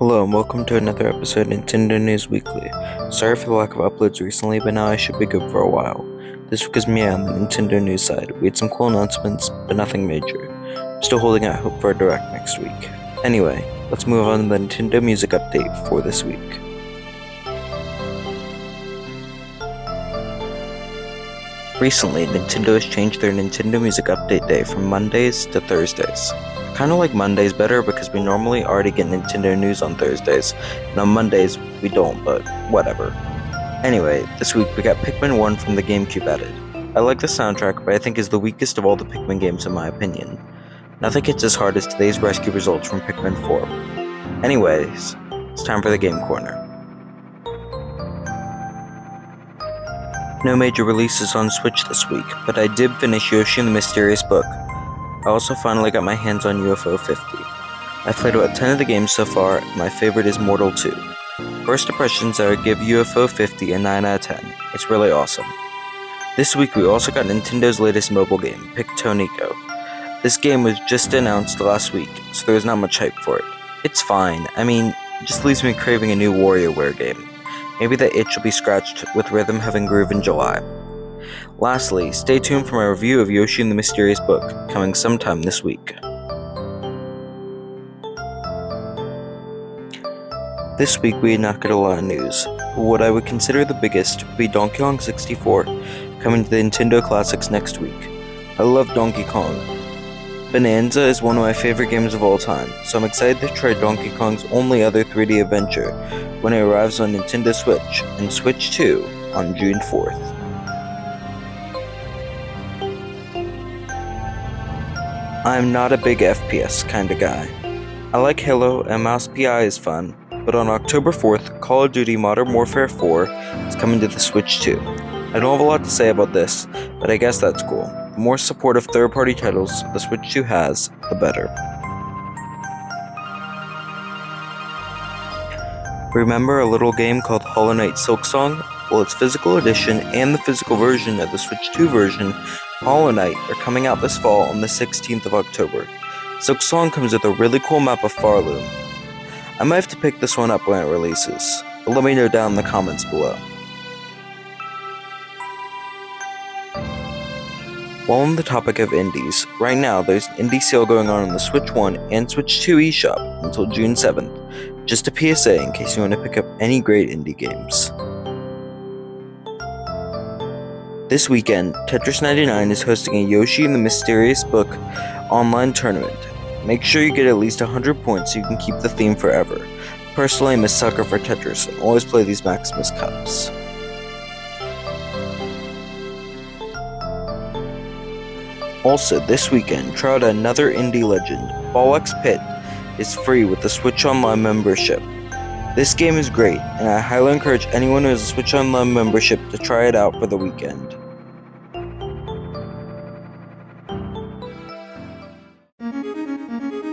Hello and welcome to another episode of Nintendo News Weekly. Sorry for the lack of uploads recently, but now I should be good for a while. This week is me on the Nintendo News side. We had some cool announcements, but nothing major. I'm still holding out hope for a direct next week. Anyway, let's move on to the Nintendo Music update for this week. Recently, Nintendo has changed their Nintendo Music Update day from Mondays to Thursdays. Kinda like Mondays better because we normally already get Nintendo news on Thursdays, and on Mondays we don't, but whatever. Anyway, this week we got Pikmin 1 from the GameCube added. I like the soundtrack, but I think is the weakest of all the Pikmin games in my opinion. Nothing hits as hard as today's rescue results from Pikmin 4. Anyways, it's time for the Game Corner. No major releases on Switch this week, but I did finish Yoshi and the Mysterious Book. I also finally got my hands on UFO 50. I've played about 10 of the games so far, and my favorite is Mortal 2. First impressions, I would give UFO 50 a 9 out of 10. It's really awesome. This week we also got Nintendo's latest mobile game, Pictonico. This game was just announced last week, so there was not much hype for it. It's fine, it just leaves me craving a new WarioWare game. Maybe that itch will be scratched with Rhythm Heaven Groove in July. Lastly, stay tuned for my review of Yoshi and the Mysterious Book, coming sometime this week. This week we did not get a lot of news, but what I would consider the biggest would be Donkey Kong 64, coming to the Nintendo Classics next week. I love Donkey Kong. Bonanza is one of my favorite games of all time, so I'm excited to try Donkey Kong's only other 3D adventure when it arrives on Nintendo Switch and Switch 2 on June 4th. I'm not a big FPS kinda guy. I like Halo and Mouse PI is fun, but on October 4th, Call of Duty Modern Warfare 4 is coming to the Switch 2. I don't have a lot to say about this, but I guess that's cool. The more support of third-party titles the Switch 2 has, the better. Remember a little game called Hollow Knight Silksong? Well, its physical edition and the physical version of the Switch 2 version, Hollow Knight, are coming out this fall on the 16th of October. Silksong comes with a really cool map of Farloom. I might have to pick this one up when it releases, but let me know down in the comments below. While on the topic of indies, right now there's an indie sale going on the Switch 1 and Switch 2 eShop until June 7th. Just a PSA in case you want to pick up any great indie games. This weekend, Tetris 99 is hosting a Yoshi and the Mysterious Book online tournament. Make sure you get at least 100 points so you can keep the theme forever. Personally, I'm a sucker for Tetris and always play these Maximus Cups. Also, this weekend, try out another indie legend. Bollocks Pit is free with the Switch Online membership. This game is great, and I highly encourage anyone who has a Switch Online membership to try it out for the weekend.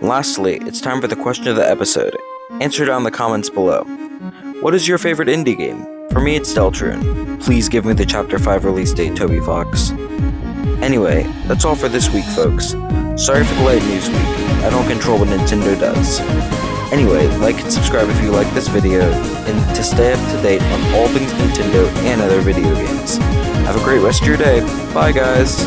Lastly, it's time for the question of the episode. Answer down in the comments below. What is your favorite indie game? For me, it's Deltarune. Please give me the Chapter 5 release date, Toby Fox. Anyway, that's all for this week, folks. Sorry for the late news week. I don't control what Nintendo does. Anyway, like and subscribe if you like this video, and to stay up to date on all things Nintendo and other video games. Have a great rest of your day. Bye, guys.